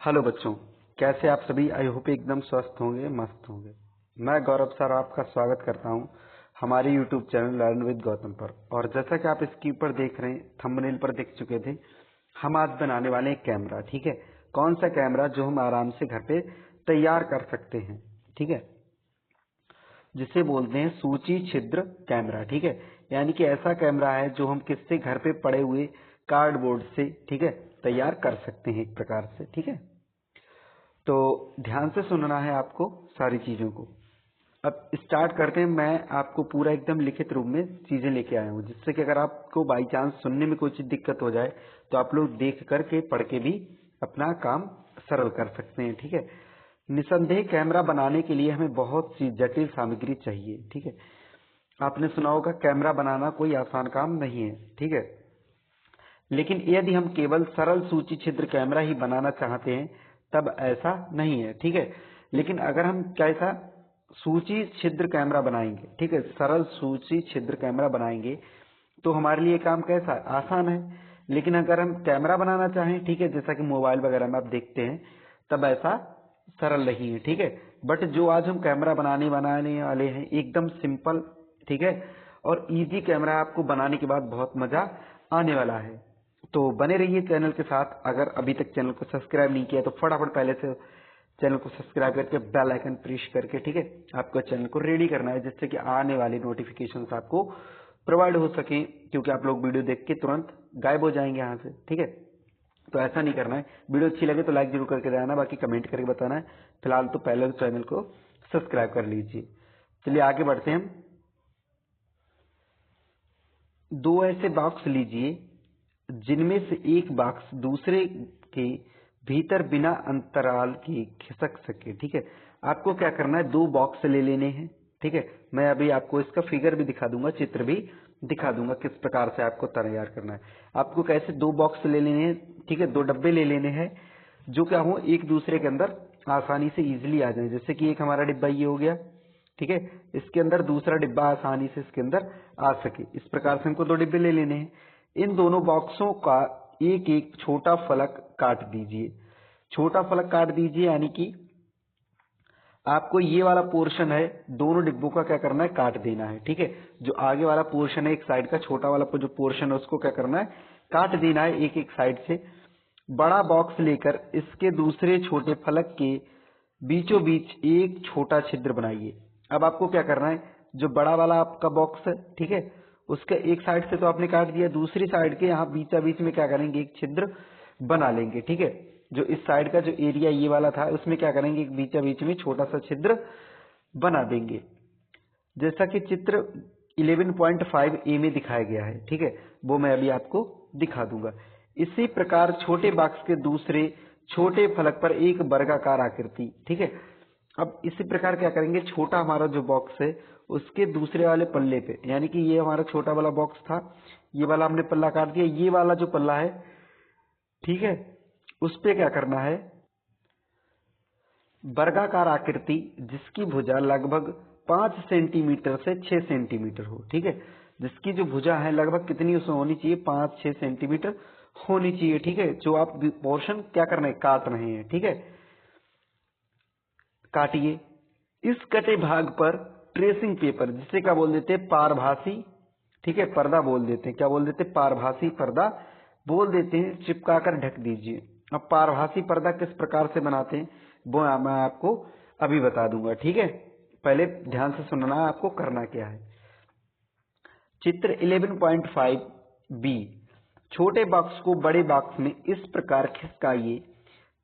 Hello बच्चों, कैसे आप सभी? आई होप एकदम स्वस्थ होंगे, मस्त होंगे। मैं गौरव सर आपका स्वागत करता हूं हमारे YouTube channel learn with Gautam पर। और जैसा कि आप इसकी ऊपर देख रहे हैं, थंबनेल पर देख चुके थे, हम आज बनाने वाले हैं कैमरा। ठीक है, कौन सा कैमरा जो हम आराम से घर पे तैयार कर सकते हैं। ठीक है, जिसे बोलते हैं सूची छिद्र कैमरा। ठीक है, यानी कि ऐसा कैमरा है जो हम किससे घर पे पड़े हुए कार्डबोर्ड से, ठीक है, तैयार कर सकते हैं एक प्रकार से। ठीक है, तो ध्यान से सुनना है आपको सारी चीजों को। अब स्टार्ट करते हैं। मैं आपको पूरा एकदम लिखित रूप में चीजें लेके आया हूँ, जिससे कि अगर आपको बाई चांस सुनने में कोई चीज दिक्कत हो जाए तो आप लोग देख करके पढ़ के भी अपना काम सरल कर सकते हैं। ठीक है, निसंदेह कैमरा बनाने के लिए हमें बहुत सी जटिल सामग्री चाहिए। ठीक है, आपने सुना होगा कैमरा बनाना कोई आसान काम नहीं है। ठीक है, लेकिन यदि हम केवल सरल सूची छिद्र कैमरा ही बनाना चाहते हैं तब ऐसा नहीं है। ठीक है, लेकिन अगर हम कैसा सूची छिद्र कैमरा बनाएंगे, ठीक है, सरल सूची छिद्र कैमरा बनाएंगे तो हमारे लिए काम कैसा आसान है। लेकिन अगर हम कैमरा बनाना चाहें, ठीक है, जैसा कि मोबाइल वगैरह में आप देखते हैं, तब ऐसा सरल नहीं है। ठीक है, बट जो आज हम कैमरा बनाने वाले हैं एकदम सिंपल, ठीक है, और इजी कैमरा आपको बनाने के बाद बहुत मजा आने वाला है। तो बने रहिए चैनल के साथ। अगर अभी तक चैनल को सब्सक्राइब नहीं किया तो फटाफट पहले से चैनल को सब्सक्राइब करके बेल आइकन प्रेस करके, ठीक है, आपको चैनल को रेडी करना है, जिससे कि आने वाली नोटिफिकेशंस आपको प्रोवाइड हो सके, क्योंकि आप लोग वीडियो देख के तुरंत गायब हो जाएंगे यहाँ से। ठीक है, तो ऐसा नहीं करना है। वीडियो अच्छी लगे तो लाइक जरूर करके जाना, बाकी कमेंट करके बताना है। फिलहाल तो पहले चैनल को सब्सक्राइब कर लीजिए। चलिए आगे बढ़ते हैं। दो ऐसे बॉक्स लीजिए जिनमें से एक बॉक्स दूसरे के भीतर बिना अंतराल के खिसक सके। ठीक है, आपको क्या करना है, दो बॉक्स ले लेने हैं। ठीक है, मैं अभी आपको इसका फिगर भी दिखा दूंगा, चित्र भी दिखा दूंगा किस प्रकार से आपको तैयार करना है। आपको कैसे दो बॉक्स ले लेने हैं, ठीक है, दो डब्बे ले लेने हैं जो क्या हो एक दूसरे के अंदर आसानी से इजिली आ जाए। जैसे कि एक हमारा डिब्बा ये हो गया, ठीक है, इसके अंदर दूसरा डिब्बा आसानी से इसके अंदर आ सके। इस प्रकार से हमको दो डिब्बे ले लेने हैं। इन दोनों बॉक्सों का एक एक छोटा फलक काट दीजिए। छोटा फलक काट दीजिए यानी कि आपको ये वाला पोर्शन है दोनों डिब्बों का क्या करना है, काट देना है। ठीक है, जो आगे वाला पोर्शन है एक साइड का, छोटा वाला जो पोर्शन है उसको क्या करना है, काट देना है एक एक साइड से। बड़ा बॉक्स लेकर इसके दूसरे छोटे फलक के बीचों बीच एक छोटा छिद्र बनाइए। अब आपको क्या करना है, जो बड़ा वाला आपका बॉक्स है, ठीक है, उसके एक साइड से तो आपने काट दिया, दूसरी साइड के यहाँ बीचा बीच में क्या करेंगे, एक छिद्र बना लेंगे। ठीक है, जो इस साइड का जो एरिया ये वाला था उसमें क्या करेंगे, एक बीचा बीच में छोटा सा छिद्र बना देंगे, जैसा कि चित्र 11.5 ए में दिखाया गया है। ठीक है, वो मैं अभी आपको दिखा दूंगा। इसी प्रकार छोटे बॉक्स के दूसरे छोटे फलक पर एक वर्गाकार आकृति, ठीक है। अब इसी प्रकार क्या करेंगे, छोटा हमारा जो बॉक्स है उसके दूसरे वाले पल्ले पे, यानी कि ये हमारा छोटा वाला बॉक्स था, ये वाला हमने पल्ला काट दिया, ये वाला जो पल्ला है, ठीक है, उस पे क्या करना है, वर्गाकार आकृति जिसकी भुजा लगभग 5 सेंटीमीटर से 6 सेंटीमीटर हो। ठीक है, जिसकी जो भुजा है लगभग कितनी उसमें होनी चाहिए, 5-6 सेंटीमीटर होनी चाहिए। ठीक है, जो आप पोर्शन क्या कर रहे हैं, काट रहे हैं। ठीक है, काटिए। इस कटे भाग पर ट्रेसिंग पेपर, जिसे क्या बोल देते हैं, पारभासी, ठीक है, पर्दा बोल देते हैं। क्या बोल देते हैं, पारभासी पर्दा बोल देते हैं, चिपकाकर ढक दीजिए। अब पारभासी पर्दा किस प्रकार से बनाते हैं वो मैं आपको अभी बता दूंगा। ठीक है, पहले ध्यान से सुनना है आपको करना क्या है। चित्र 11.5 बी, छोटे बॉक्स को बड़े बॉक्स में इस प्रकार खिसकाइए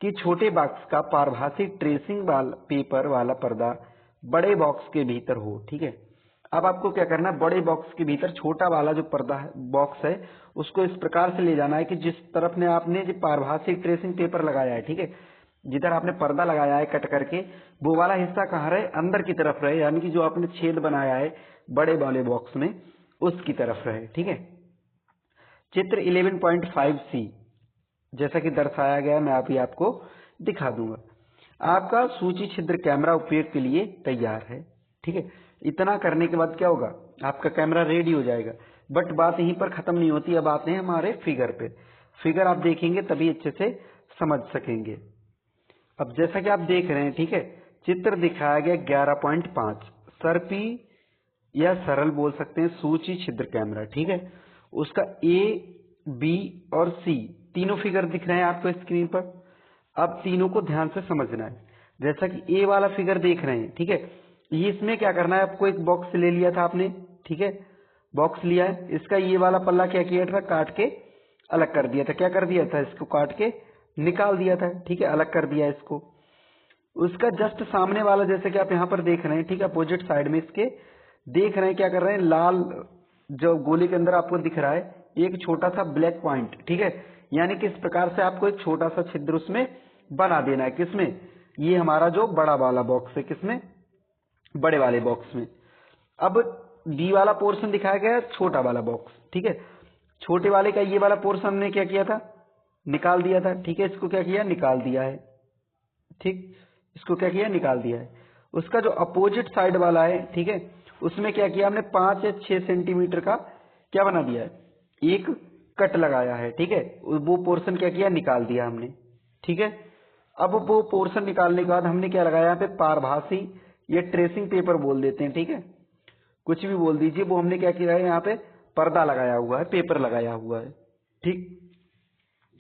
कि छोटे बॉक्स का पारभासी ट्रेसिंग पेपर वाला पर्दा बड़े बॉक्स के भीतर हो। ठीक है, अब आपको क्या करना है, बड़े बॉक्स के भीतर छोटा वाला जो पर्दा है, बॉक्स है, उसको इस प्रकार से ले जाना है कि जिस तरफ ने आपने जो पारभासी ट्रेसिंग पेपर लगाया है, ठीक है, जिधर आपने पर्दा लगाया है कट करके, वो वाला हिस्सा कहाँ रहे, अंदर की तरफ रहे, यानी कि जो आपने छेद बनाया है बड़े वाले बॉक्स में उसकी तरफ रहे। ठीक है, चित्र 11.5 सी जैसा कि दर्शाया गया, मैं अभी आपको दिखा दूंगा। आपका सूची छिद्र कैमरा उपयोग के लिए तैयार है। ठीक है, इतना करने के बाद क्या होगा, आपका कैमरा रेडी हो जाएगा। बट बात यहीं पर खत्म नहीं होती, अब आते हैं हमारे फिगर पे। फिगर आप देखेंगे तभी अच्छे से समझ सकेंगे। अब जैसा कि आप देख रहे हैं, ठीक है, चित्र दिखाया गया 11.5 सर्पी या सरल बोल सकते हैं सूची छिद्र कैमरा, ठीक है। उसका ए, बी और सी तीनों फिगर दिख रहे हैं आपको स्क्रीन पर। अब तीनों को ध्यान से समझना है। जैसा कि ए वाला फिगर देख रहे हैं, ठीक है, ये इसमें क्या करना है, आपको एक बॉक्स ले लिया था आपने, ठीक है, बॉक्स लिया है, इसका ये वाला पल्ला क्या किया था, काट के अलग कर दिया था। क्या कर दिया था, इसको काट के निकाल दिया था, ठीक है, अलग कर दिया इसको। उसका जस्ट सामने वाला जैसे कि आप यहाँ पर देख रहे हैं, ठीक है, अपोजिट साइड में इसके देख रहे हैं क्या कर रहे हैं, लाल जो गोले के अंदर आपको दिख रहा है एक छोटा सा ब्लैक पॉइंट, ठीक है, यानी कि इस प्रकार से आपको एक छोटा सा छिद्र उसमें बना देना है। किसमें, ये हमारा जो बड़ा वाला बॉक्स है, किसमें, बड़े वाले बॉक्स में। अब बी वाला पोर्शन दिखाया गया है, छोटा वाला बॉक्स, ठीक है, छोटे वाले का ये वाला पोर्शन हमने क्या किया था, निकाल दिया था, ठीक है, इसको क्या किया, निकाल दिया है, ठीक, इसको क्या किया, निकाल दिया है। उसका जो अपोजिट साइड वाला है, ठीक है, उसमें क्या किया हमने 5 या 6 सेंटीमीटर का क्या बना दिया है, एक कट लगाया है, ठीक है, वो पोर्शन क्या किया, निकाल दिया हमने, ठीक है। अब वो पोर्शन निकालने के बाद हमने क्या लगाया, यहाँ पे पारभासी या ट्रेसिंग पेपर बोल देते हैं, ठीक है, कुछ भी बोल दीजिए, वो हमने क्या किया है, यहाँ पे पर्दा लगाया हुआ है, पेपर लगाया हुआ है, ठीक।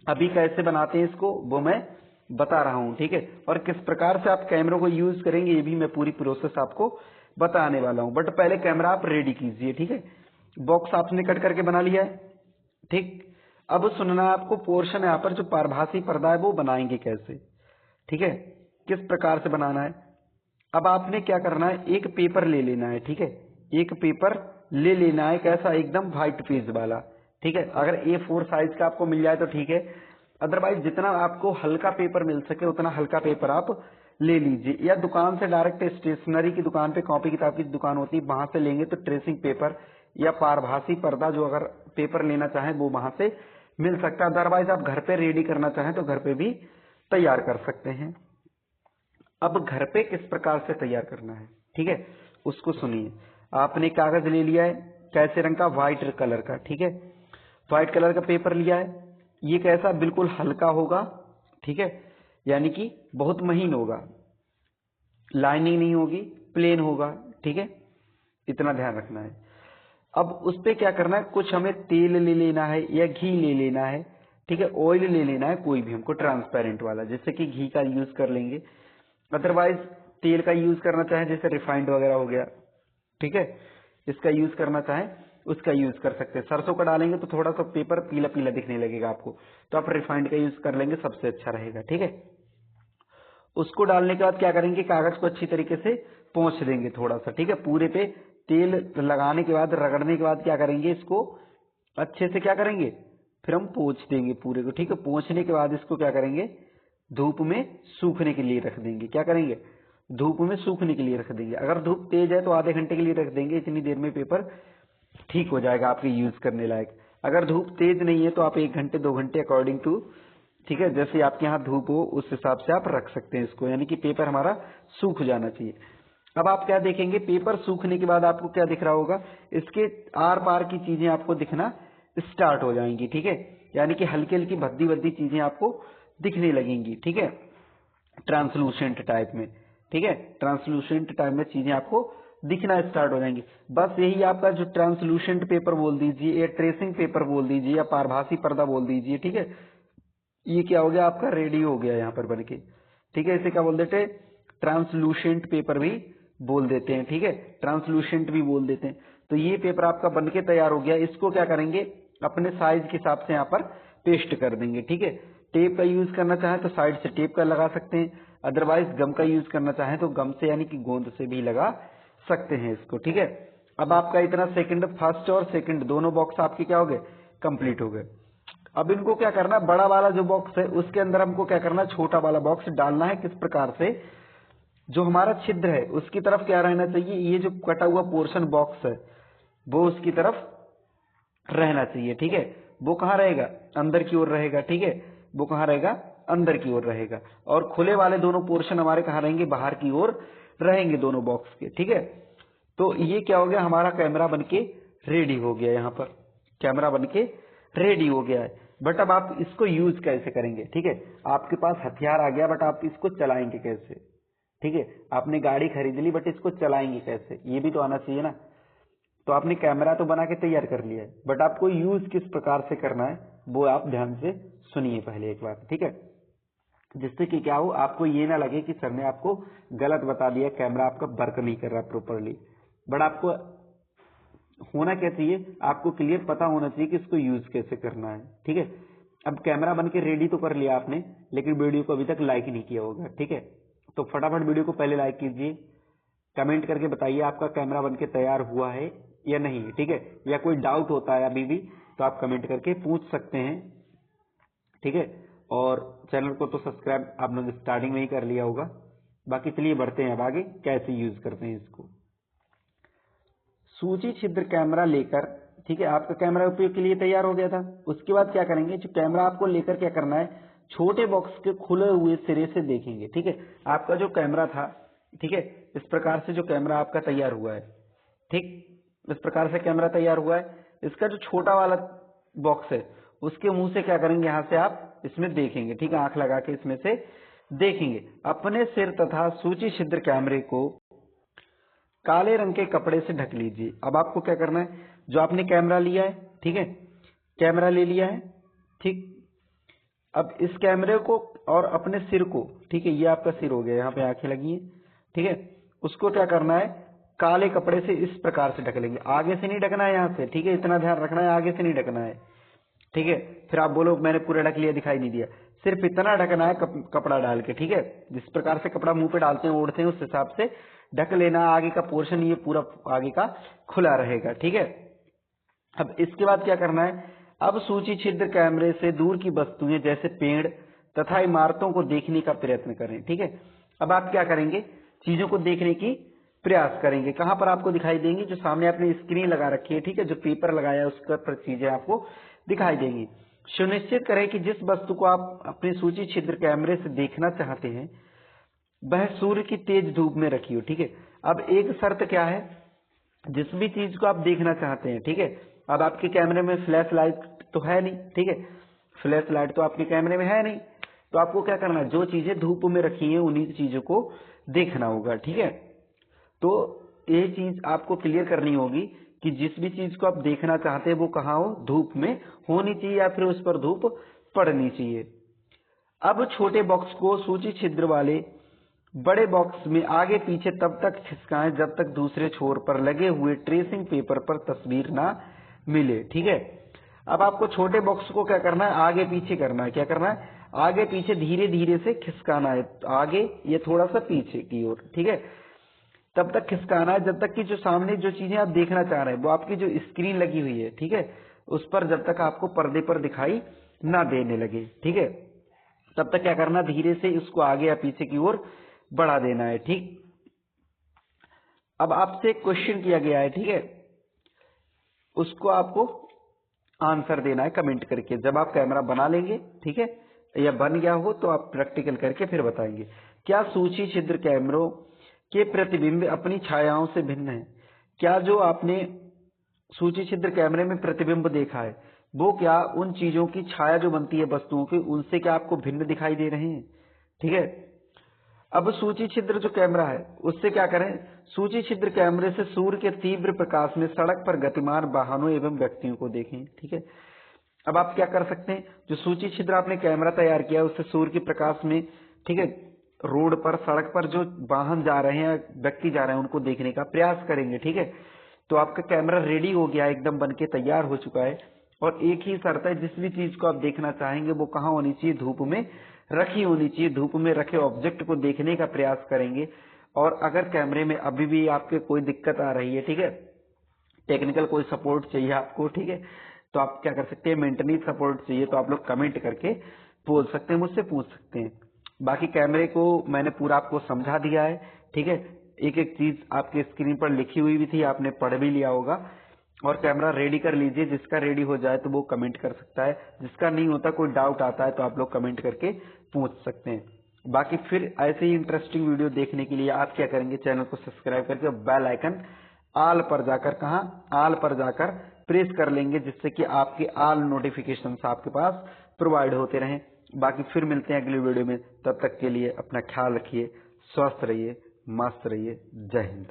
अभी कैसे बनाते हैं इसको वो मैं बता रहा हूं, ठीक है, और किस प्रकार से आप कैमरों को यूज करेंगे ये भी मैं पूरी प्रोसेस आपको बताने वाला हूं। बट पहले कैमरा आप रेडी कीजिए, ठीक है, बॉक्स आपने कट करके बना लिया है, ठीक। अब सुनना है आपको पोर्शन यहाँ पर जो पारभासी पर्दा है वो बनाएंगे कैसे, ठीक है, किस प्रकार से बनाना है। अब आपने क्या करना है, एक पेपर ले लेना है, ठीक है, एक पेपर ले लेना है, कैसा, एकदम व्हाइट पेज वाला, ठीक है, अगर A4 साइज का आपको मिल जाए तो ठीक है, अदरवाइज जितना आपको हल्का पेपर मिल सके उतना हल्का पेपर आप ले लीजिए, या दुकान से डायरेक्ट स्टेशनरी की दुकान पे, कॉपी किताब की दुकान होती है वहां से लेंगे तो ट्रेसिंग पेपर या पारभासी पर्दा जो अगर पेपर लेना चाहें वो वहां से मिल सकता है। अदरवाइज आप घर पे रेडी करना चाहें तो घर पे भी तैयार कर सकते हैं। अब घर पे किस प्रकार से तैयार करना है, ठीक है, उसको सुनिए। आपने कागज ले लिया है, कैसे रंग का, व्हाइट कलर का, ठीक है, व्हाइट कलर का पेपर लिया है, ये कैसा, बिल्कुल हल्का होगा, ठीक है, यानी कि बहुत महीन होगा, लाइनिंग नहीं होगी, प्लेन होगा, ठीक है, इतना ध्यान रखना है। अब उस पे क्या करना है, कुछ हमें तेल ले लेना है या घी ले लेना है, ठीक है, ऑयल ले लेना है, कोई भी हमको ट्रांसपेरेंट वाला, जैसे कि घी का यूज कर लेंगे, अदरवाइज तेल का यूज करना चाहे जैसे रिफाइंड वगैरह हो गया, ठीक है, इसका यूज करना चाहे उसका यूज कर सकते हैं। सरसों का डालेंगे तो थोड़ा सा पेपर पीला पीला दिखने लगेगा आपको, तो आप रिफाइंड का यूज कर लेंगे, सबसे अच्छा रहेगा, ठीक है। उसको डालने के बाद क्या करेंगे, कागज को अच्छी तरीके से पोंछ देंगे थोड़ा सा, ठीक है, पूरे पे तेल लगाने के बाद, रगड़ने के बाद क्या करेंगे, इसको अच्छे से क्या करेंगे, फिर हम पोंछ देंगे पूरे को, ठीक है। पोंछने के बाद इसको क्या करेंगे, धूप में सूखने के लिए रख देंगे, क्या करेंगे, धूप में सूखने के लिए रख देंगे। अगर धूप तेज है तो आधे घंटे के लिए रख देंगे, इतनी देर में पेपर ठीक हो जाएगा आपके यूज करने लायक। अगर धूप तेज नहीं है तो आप 1 घंटे 2 घंटे अकॉर्डिंग टू, ठीक है, जैसे आपके यहाँ धूप हो उस हिसाब से आप रख सकते हैं इसको, यानी कि पेपर हमारा सूख जाना चाहिए। अब आप क्या देखेंगे, पेपर सूखने के बाद आपको क्या दिख रहा होगा, इसके आर पार की चीजें आपको दिखना स्टार्ट हो जाएंगी, ठीक है, यानी कि हल्की हल्की भद्दी भद्दी चीजें आपको दिखने लगेंगी, ठीक है, ट्रांसलूसेंट टाइप में, ठीक है, ट्रांसलूसेंट टाइप में चीजें आपको दिखना स्टार्ट हो जाएंगी। बस यही आपका जो ट्रांसलूसेंट पेपर बोल दीजिए या ट्रेसिंग पेपर बोल दीजिए या पारभासी पर्दा बोल दीजिए, ठीक है, ये क्या हो गया, आपका रेडी हो गया यहाँ पर बनके, ठीक है। इसे क्या बोल देते हैं, ट्रांसलूसेंट पेपर भी बोल देते हैं, ठीक है, ट्रांसलूसेंट भी बोल देते हैं। तो ये पेपर आपका बनके तैयार हो गया। इसको क्या करेंगे, अपने साइज के हिसाब से यहाँ पर पेस्ट कर देंगे, ठीक है। टेप का यूज करना चाहे तो साइड से टेप का लगा सकते हैं, अदरवाइज गम का यूज करना चाहे तो गम से यानी कि गोंद से भी लगा सकते हैं इसको, ठीक है। अब आपका इतना सेकंड, फर्स्ट और सेकंड दोनों बॉक्स आपके क्या हो गए, कंप्लीट हो गए। अब इनको क्या करना, बड़ा वाला जो बॉक्स है उसके अंदर हमको क्या करना, छोटा वाला बॉक्स डालना है। किस प्रकार से, जो हमारा छिद्र है उसकी तरफ क्या रहना चाहिए, ये जो कटा हुआ पोर्शन बॉक्स है वो उसकी तरफ रहना चाहिए, ठीक है। वो कहाँ रहेगा, अंदर की ओर रहेगा, ठीक है, वो कहाँ रहेगा, अंदर की ओर रहेगा। और खुले वाले दोनों पोर्शन हमारे कहाँ रहेंगे, बाहर की ओर रहेंगे दोनों बॉक्स के, ठीक है। तो ये क्या हो गया, हमारा कैमरा बनके रेडी हो गया, यहाँ पर कैमरा बनके रेडी हो गया है। बट अब आप इसको यूज कैसे करेंगे, ठीक है। आपके पास हथियार आ गया, बट आप इसको चलाएंगे कैसे, ठीक है। आपने गाड़ी खरीद ली, बट इसको चलाएंगे कैसे, ये भी तो आना चाहिए ना। तो आपने कैमरा तो बना के तैयार कर लिया है, बट आपको यूज किस प्रकार से करना है वो आप ध्यान से सुनिए पहले एक बार, ठीक है। जिससे कि क्या हो, आपको ये ना लगे कि सर ने आपको गलत बता दिया, कैमरा आपका वर्क नहीं कर रहा प्रॉपरली। बट आपको होना क्या चाहिए, आपको क्लियर पता होना चाहिए कि इसको यूज कैसे करना है, ठीक है। अब कैमरा बन के रेडी तो कर लिया आपने, लेकिन वीडियो को अभी तक लाइक नहीं किया होगा, ठीक है। तो फटाफट वीडियो को पहले लाइक कीजिए, कमेंट करके बताइए आपका कैमरा बनके तैयार हुआ है या नहीं, ठीक है। या कोई डाउट होता है अभी भी तो आप कमेंट करके पूछ सकते हैं, ठीक है। और चैनल को तो सब्सक्राइब आप लोग स्टार्टिंग में ही कर लिया होगा। बाकी चलिए बढ़ते हैं अब आगे, कैसे यूज करते हैं इसको। सूची छिद्र कैमरा लेकर, ठीक है, आपका कैमरा उपयोग के लिए तैयार हो गया था। उसके बाद क्या करेंगे, जो कैमरा आपको लेकर क्या करना है, छोटे बॉक्स के खुले हुए सिरे से देखेंगे, ठीक है। आपका जो कैमरा था, ठीक है, इस प्रकार से जो कैमरा आपका तैयार हुआ है, ठीक, इस प्रकार से कैमरा तैयार हुआ है। इसका जो छोटा वाला बॉक्स है उसके मुंह से क्या करेंगे, यहां से आप इसमें देखेंगे, ठीक है, आंख लगा के इसमें से देखेंगे। अपने सिर तथा सूची छिद्र कैमरे को काले रंग के कपड़े से ढक लीजिए। अब आपको क्या करना है, जो आपने कैमरा लिया है, ठीक है, कैमरा ले लिया है, ठीक। अब इस कैमरे को और अपने सिर को, ठीक है, ये आपका सिर हो गया, यहाँ पे आंखें लगी हैं, ठीक है, उसको क्या करना है, काले कपड़े से इस प्रकार से ढक लेंगे। आगे से नहीं ढकना है यहाँ से, ठीक है, इतना ध्यान रखना है, आगे से नहीं ढकना है, ठीक है। फिर आप बोलो मैंने पूरा ढक लिया, दिखाई नहीं दिया, सिर्फ इतना ढकना है कपड़ा डाल के, ठीक है। जिस प्रकार से कपड़ा मुंह पे डालते हैं, ओढ़ते हैं, उस हिसाब से ढक लेना। आगे का पोर्शन ये पूरा आगे का खुला रहेगा, ठीक है। अब इसके बाद क्या करना है, अब सूची छिद्र कैमरे से दूर की वस्तुएं जैसे पेड़ तथा इमारतों को देखने का प्रयत्न करें, ठीक है। अब आप क्या करेंगे, चीजों को देखने की प्रयास करेंगे। कहां पर आपको दिखाई देंगी, जो सामने आपने स्क्रीन लगा रखी है, ठीक है, जो पेपर लगाया है उसका पर चीजें आपको दिखाई देंगी। सुनिश्चित करें कि जिस वस्तु को आप अपनी सूची छिद्र कैमरे से देखना चाहते हैं वह सूर्य की तेज धूप में रखी हो, ठीक है। अब एक शर्त क्या है, जिस भी चीज को आप देखना चाहते हैं, ठीक है। अब आपके कैमरे में फ्लैश लाइट तो है नहीं, ठीक है, फ्लैश लाइट तो आपके कैमरे में है नहीं, तो आपको क्या करना है, जो चीजें धूप में रखी हैं उन्हीं चीजों को देखना होगा, ठीक है। तो ये चीज आपको क्लियर करनी होगी कि जिस भी चीज को आप देखना चाहते हैं वो कहाँ हो, धूप में होनी चाहिए या फिर उस पर धूप पड़नी चाहिए। अब छोटे बॉक्स को सूची छिद्र वाले बड़े बॉक्स में आगे पीछे तब तक खिसकाएं जब तक दूसरे छोर पर लगे हुए ट्रेसिंग पेपर पर तस्वीर ना मिले, ठीक है। अब आपको छोटे बॉक्स को क्या करना है, आगे पीछे करना है। क्या करना है, आगे पीछे धीरे धीरे से खिसकाना है, आगे ये थोड़ा सा पीछे की ओर, ठीक है। तब तक खिसकाना है जब तक कि जो सामने जो चीजें आप देखना चाह रहे हैं वो आपकी जो स्क्रीन लगी हुई है, ठीक है, उस पर जब तक आपको पर्दे पर दिखाई ना देने लगे, ठीक है, तब तक क्या करना, धीरे से इसको आगे या पीछे की ओर बढ़ा देना है, ठीक। अब आपसे एक क्वेश्चन किया गया है, ठीक है, उसको आपको आंसर देना है कमेंट करके। जब आप कैमरा बना लेंगे, ठीक है, या बन गया हो तो आप प्रैक्टिकल करके फिर बताएंगे। क्या सूची छिद्र कैमरों के प्रतिबिंब अपनी छायाओं से भिन्न है? क्या जो आपने सूची छिद्र कैमरे में प्रतिबिंब देखा है वो क्या उन चीजों की छाया जो बनती है वस्तुओं की, उनसे क्या आपको भिन्न दिखाई दे रहे हैं, ठीक है। अब सूची छिद्र जो कैमरा है उससे क्या करें, सूची छिद्र कैमरे से सूर्य के तीव्र प्रकाश में सड़क पर गतिमान वाहनों एवं व्यक्तियों को देखें, ठीक है। अब आप क्या कर सकते हैं, जो सूची छिद्र आपने कैमरा तैयार किया है उससे सूर्य के प्रकाश में, ठीक है, रोड पर सड़क पर जो वाहन जा रहे हैं, व्यक्ति जा रहे हैं, उनको देखने का प्रयास करेंगे, ठीक है। तो आपका कैमरा रेडी हो गया, एकदम बनके तैयार हो चुका है। और एक ही शर्त है, जिस भी चीज को आप देखना चाहेंगे वो कहाँ होनी चाहिए, धूप में रखी होनी चाहिए। धूप में रखे ऑब्जेक्ट को देखने का प्रयास करेंगे। और अगर कैमरे में अभी भी आपके कोई दिक्कत आ रही है, ठीक है, टेक्निकल कोई सपोर्ट चाहिए आपको, ठीक है, तो आप क्या कर सकते हैं, मेंटेनेंस सपोर्ट चाहिए तो आप लोग कमेंट करके बोल सकते हैं, मुझसे पूछ सकते हैं। बाकी कैमरे को मैंने पूरा आपको समझा दिया है, ठीक है, एक एक चीज आपके स्क्रीन पर लिखी हुई भी थी, आपने पढ़ भी लिया होगा। और कैमरा रेडी कर लीजिए, जिसका रेडी हो जाए तो वो कमेंट कर सकता है, जिसका नहीं होता, कोई डाउट आता है तो आप लोग कमेंट करके पूछ सकते हैं। बाकी फिर ऐसे ही इंटरेस्टिंग वीडियो देखने के लिए आप क्या करेंगे, चैनल को सब्सक्राइब करके बेल आइकन आल पर जाकर, कहां, आल पर जाकर प्रेस कर लेंगे, जिससे कि आपके ऑल नोटिफिकेशंस आपके पास प्रोवाइड होते रहें। बाकी फिर मिलते हैं अगली वीडियो में, तब तक के लिए अपना ख्याल रखिए, स्वस्थ रहिए, मस्त रहिए। जय हिंद।